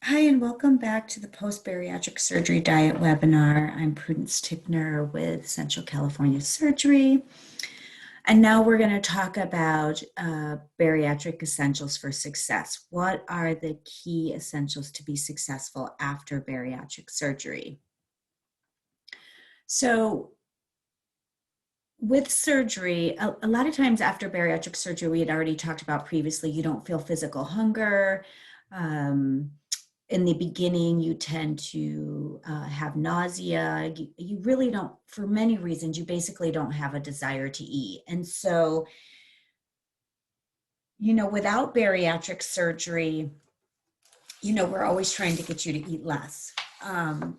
Hi, and welcome back to the Post-Bariatric Surgery Diet webinar. I'm Prudence Tickner with Central California Surgery. And now we're going to talk about bariatric essentials for success. What are the key essentials to be successful after bariatric surgery? So with surgery, a lot of times after bariatric surgery, we had already talked about previously, you don't feel physical hunger. In the beginning, you tend to have nausea. You really don't, for many reasons, you basically don't have a desire to eat. And so, without bariatric surgery, we're always trying to get you to eat less,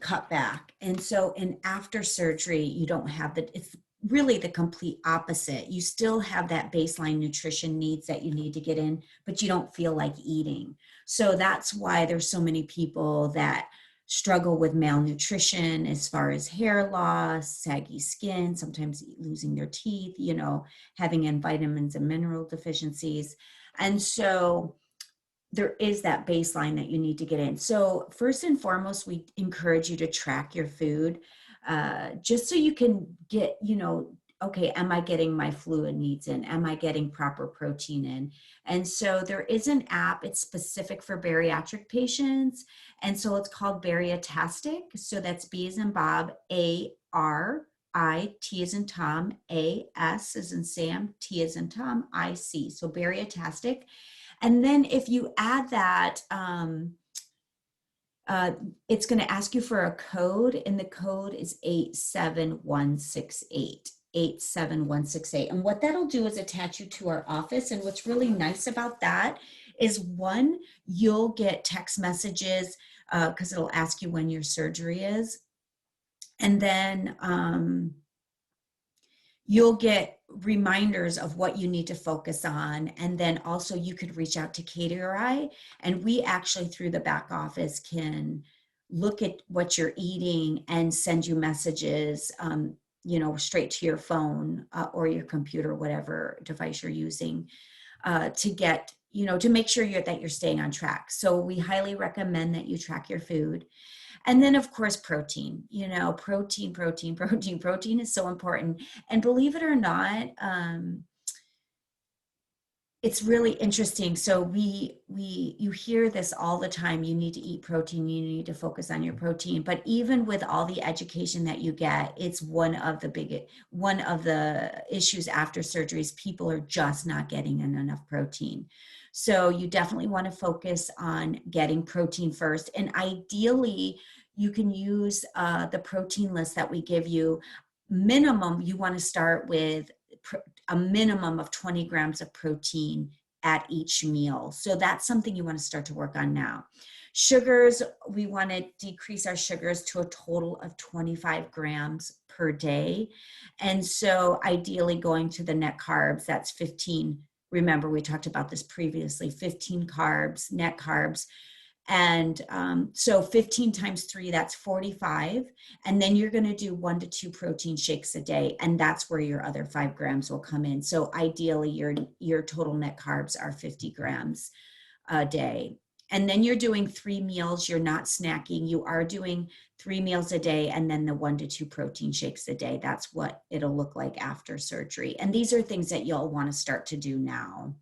cut back. And so, after surgery, you don't have it's really the complete opposite. You still have that baseline nutrition needs that you need to get in, but you don't feel like eating. So that's why there's so many people that struggle with malnutrition as far as hair loss, saggy skin, sometimes losing their teeth, having in vitamins and mineral deficiencies. And so there is that baseline that you need to get in. So first and foremost, we encourage you to track your food, just so you can get, okay, am I getting my fluid needs in? Am I getting proper protein in? And so there is an app, it's specific for bariatric patients. And so it's called Bariatastic. So that's B as in Bob, A-R-I-T as in Tom, A-S as in Sam, T as in Tom, I-C. So Bariatastic. And then if you add that, it's going to ask you for a code, and the code is 87168. 87168. And what that'll do is attach you to our office. And what's really nice about that is, one, you'll get text messages because it'll ask you when your surgery is. And then you'll get reminders of what you need to focus on. And then also you could reach out to Katie or I, and we actually through the back office can look at what you're eating and send you messages, straight to your phone or your computer, whatever device you're using, to get, to make sure that you're staying on track. So we highly recommend that you track your food. And then, of course, protein, protein is so important. And believe it or not, it's really interesting. So you hear this all the time. You need to eat protein. You need to focus on your protein. But even with all the education that you get, it's one of the issues after surgeries. People are just not getting enough protein. So you definitely want to focus on getting protein first. And ideally, you can use the protein list that we give you. Minimum, you want to start with a minimum of 20 grams of protein at each meal. So that's something you want to start to work on now. Sugars, we want to decrease our sugars to a total of 25 grams per day. And so ideally going to the net carbs, that's 15. Remember, we talked about this previously, 15 carbs, net carbs. And so 15 times 3, that's 45. And then you're going to do 1 to 2 protein shakes a day. And that's where your other 5 grams will come in. So ideally, your total net carbs are 50 grams a day. And then you're doing 3 meals. You're not snacking. You are doing 3 meals a day and then the 1 to 2 protein shakes a day. That's what it'll look like after surgery. And these are things that you'll want to start to do now.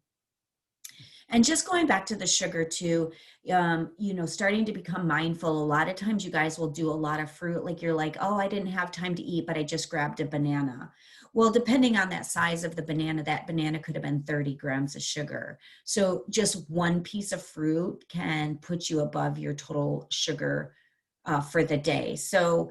And just going back to the sugar too, starting to become mindful. A lot of times you guys will do a lot of fruit. Like you're like, oh, I didn't have time to eat, but I just grabbed a banana. Well, depending on that size of the banana, that banana could have been 30 grams of sugar. So just one piece of fruit can put you above your total sugar for the day. So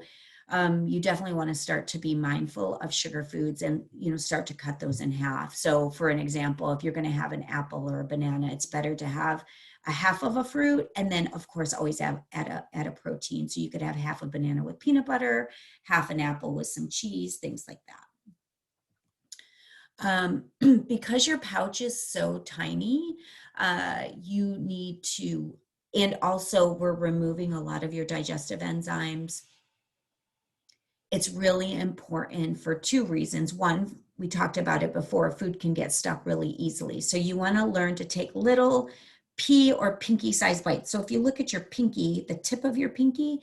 you definitely want to start to be mindful of sugar foods and, start to cut those in half. So for an example, if you're going to have an apple or a banana, it's better to have a half of a fruit. And then of course, always add a protein. So you could have half a banana with peanut butter, half an apple with some cheese, things like that. Because your pouch is so tiny, you need to, and also we're removing a lot of your digestive enzymes. It's really important for 2 reasons. One, we talked about it before, food can get stuck really easily. So you want to learn to take little pea or pinky size bites. So if you look at your pinky, the tip of your pinky,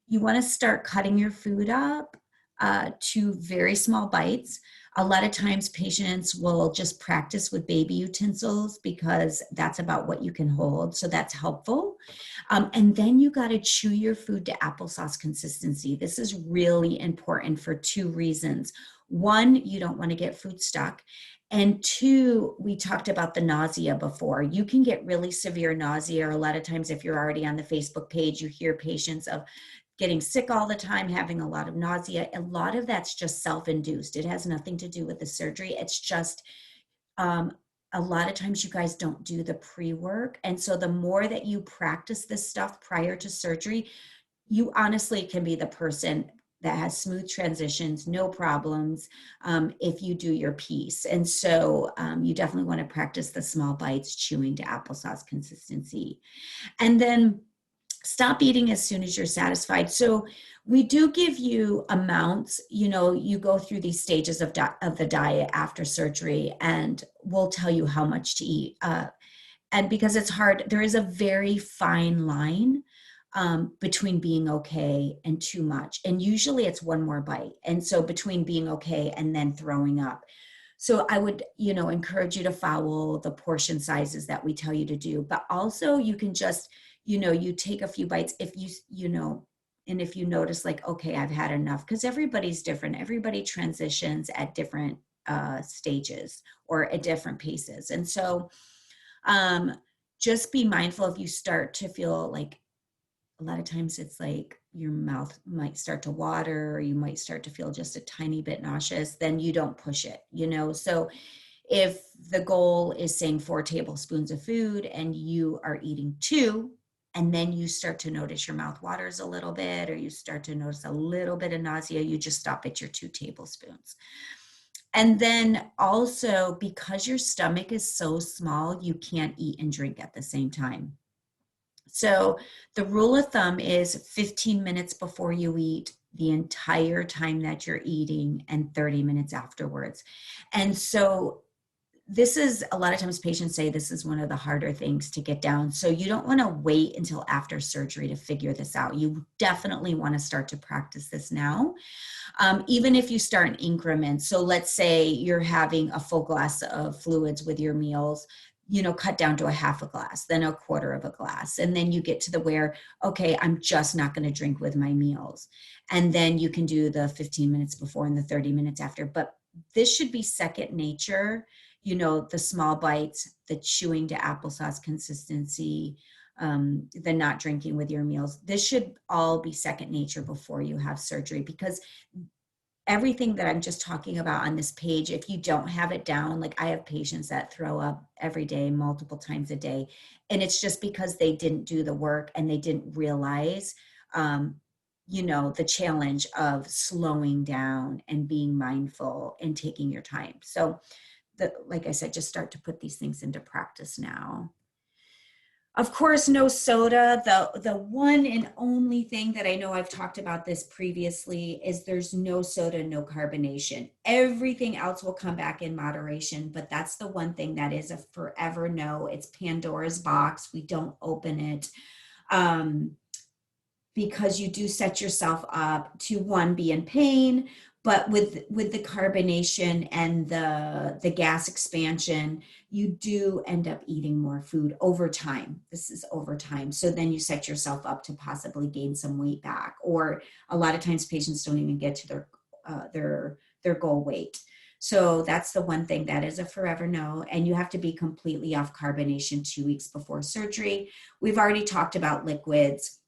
you want to start cutting your food up to very small bites. A lot of times patients will just practice with baby utensils because that's about what you can hold. So that's helpful. And then you got to chew your food to applesauce consistency. This is really important for two reasons. One, you don't want to get food stuck. And two, we talked about the nausea before. You can get really severe nausea. Or a lot of times, if you're already on the Facebook page, you hear patients of getting sick all the time, having a lot of nausea. A lot of that's just self-induced. It has nothing to do with the surgery. It's just a lot of times you guys don't do the pre-work. And so the more that you practice this stuff prior to surgery, you honestly can be the person that has smooth transitions, no problems, if you do your piece. And so you definitely want to practice the small bites, chewing to applesauce consistency. And then stop eating as soon as you're satisfied. So we do give you amounts, you go through these stages of the diet after surgery, and we'll tell you how much to eat. And because it's hard, there is a very fine line between being okay and too much. And usually it's one more bite. And so between being okay and then throwing up. So I would, encourage you to follow the portion sizes that we tell you to do, but also you can just, you take a few bites if and if you notice like, okay, I've had enough, because everybody's different. Everybody transitions at different stages or at different paces. And so just be mindful if you start to feel like, a lot of times it's like your mouth might start to water, or you might start to feel just a tiny bit nauseous, then you don't push it, So if the goal is saying 4 tablespoons of food and you are eating 2, and then you start to notice your mouth waters a little bit, or you start to notice a little bit of nausea, you just stop at your 2 tablespoons. And then also, because your stomach is so small, you can't eat and drink at the same time. So the rule of thumb is 15 minutes before you eat, the entire time that you're eating, and 30 minutes afterwards. And so this is, a lot of times patients say this is one of the harder things to get down. So you don't want to wait until after surgery to figure this out. You definitely want to start to practice this now. Even if you start in increments. So let's say you're having a full glass of fluids with your meals, cut down to a half a glass, then a quarter of a glass. And then you get to the where, okay, I'm just not going to drink with my meals. And then you can do the 15 minutes before and the 30 minutes after. But this should be second nature, the small bites, the chewing to applesauce consistency, the not drinking with your meals. This should all be second nature before you have surgery, because everything that I'm just talking about on this page, if you don't have it down, like I have patients that throw up every day, multiple times a day, and it's just because they didn't do the work and they didn't realize, the challenge of slowing down and being mindful and taking your time. So like I said, just start to put these things into practice now. Of course, no soda. The one and only thing that I know, I've talked about this previously, is there's no soda, no carbonation. Everything else will come back in moderation, but that's the one thing that is a forever no. It's Pandora's box. We don't open it. Because you do set yourself up to, one, be in pain, but with the carbonation and the gas expansion, you do end up eating more food over time. This is over time. So then you set yourself up to possibly gain some weight back, or a lot of times patients don't even get to their goal weight. So that's the one thing that is a forever no. And you have to be completely off carbonation 2 weeks before surgery. We've already talked about liquids.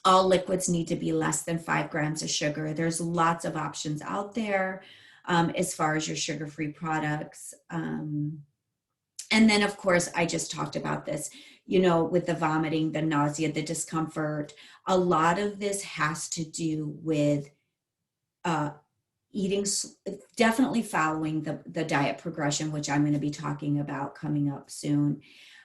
All liquids need to be less than 5 grams of sugar. There's lots of options out there as far as your sugar-free products. And then, of course, I just talked about this, with the vomiting, the nausea, the discomfort. A lot of this has to do with eating, definitely following the diet progression, which I'm going to be talking about coming up soon.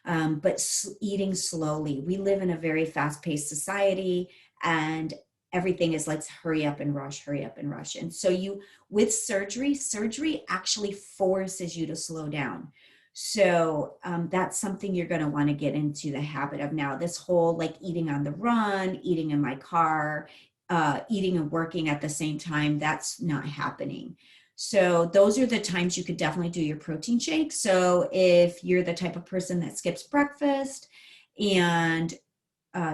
But eating slowly. We live in a very fast-paced society, and everything is let's hurry up and rush, hurry up and rush. And so with surgery actually forces you to slow down. So that's something you're going to want to get into the habit of now. This whole like eating on the run, eating in my car, eating and working at the same time, that's not happening. So those are the times you could definitely do your protein shake. So if you're the type of person that skips breakfast and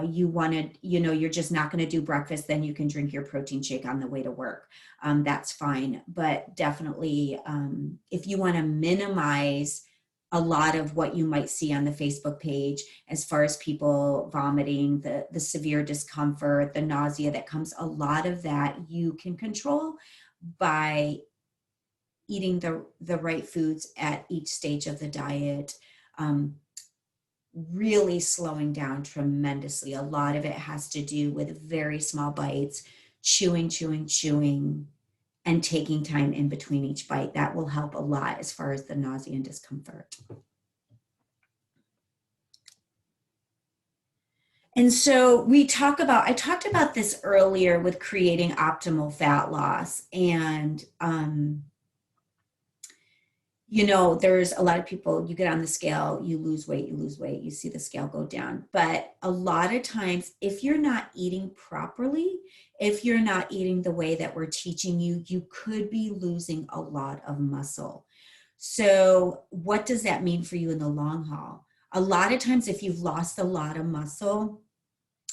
you wanted, you're just not going to do breakfast, then you can drink your protein shake on the way to work. That's fine. But definitely, if you want to minimize a lot of what you might see on the Facebook page, as far as people vomiting, the severe discomfort, the nausea that comes, a lot of that you can control by eating the right foods at each stage of the diet. Really slowing down tremendously. A lot of it has to do with very small bites, chewing, and taking time in between each bite. That will help a lot as far as the nausea and discomfort. And so I talked about this earlier with creating optimal fat loss. And there's a lot of people, you get on the scale, you lose weight, you see the scale go down. But a lot of times, if you're not eating properly, if you're not eating the way that we're teaching you, you could be losing a lot of muscle. So what does that mean for you in the long haul? A lot of times, if you've lost a lot of muscle,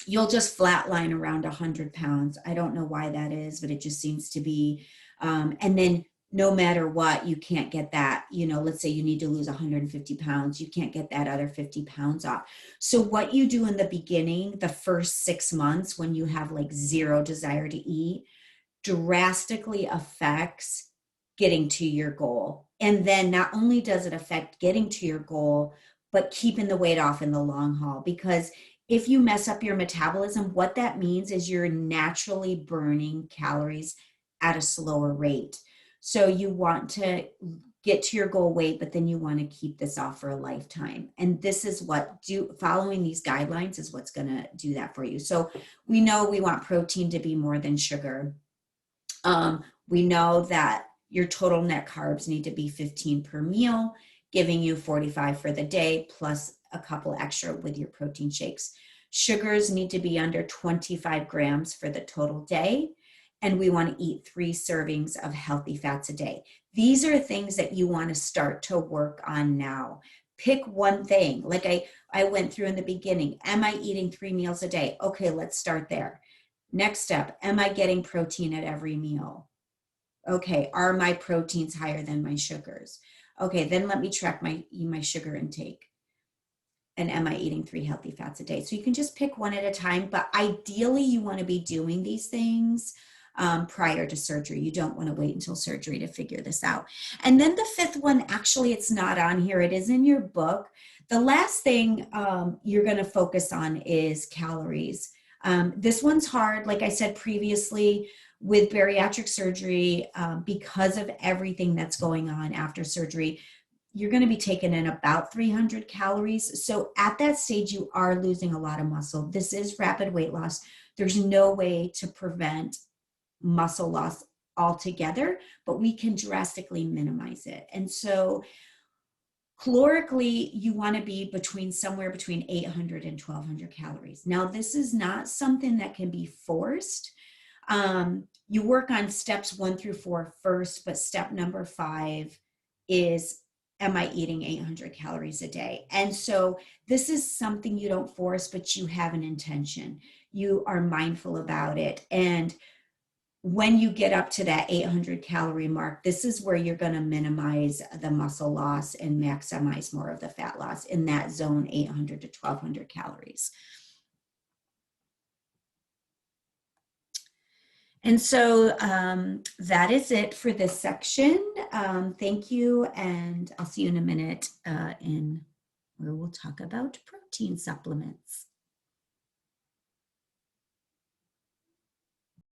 you'll just flatline around 100 pounds. I don't know why that is, but it just seems to be. And then no matter what, you can't get that, let's say you need to lose 150 pounds, you can't get that other 50 pounds off. So what you do in the beginning, the first 6 months when you have like zero desire to eat, drastically affects getting to your goal. And then not only does it affect getting to your goal, but keeping the weight off in the long haul. Because if you mess up your metabolism, what that means is you're naturally burning calories at a slower rate. So you want to get to your goal weight, but then you want to keep this off for a lifetime. And this is following these guidelines is what's going to do that for you. So we know we want protein to be more than sugar. We know that your total net carbs need to be 15 per meal, giving you 45 for the day, plus a couple extra with your protein shakes. Sugars need to be under 25 grams for the total day. And we want to eat 3 servings of healthy fats a day. These are things that you want to start to work on now. Pick one thing. Like I went through in the beginning. Am I eating 3 meals a day? Okay, let's start there. Next step, am I getting protein at every meal? Okay, are my proteins higher than my sugars? Okay, then let me track my sugar intake. And am I eating 3 healthy fats a day? So you can just pick one at a time, but ideally you want to be doing these things prior to surgery. You don't want to wait until surgery to figure this out. And then the 5th one, actually, it's not on here. It is in your book. The last thing you're going to focus on is calories. This one's hard. Like I said previously, with bariatric surgery, because of everything that's going on after surgery, you're going to be taking in about 300 calories. So at that stage, you are losing a lot of muscle. This is rapid weight loss. There's no way to prevent muscle loss altogether, but we can drastically minimize it. And so calorically, you want to be somewhere between 800 and 1200 calories. Now, this is not something that can be forced. You work on steps 1 through 4 first, but step number 5 is, am I eating 800 calories a day? And so this is something you don't force, but you have an intention. You are mindful about it. And when you get up to that 800 calorie mark, this is where you're going to minimize the muscle loss and maximize more of the fat loss in that zone, 800 to 1200 calories. And so that is it for this section. Thank you. And I'll see you in a minute where we'll talk about protein supplements.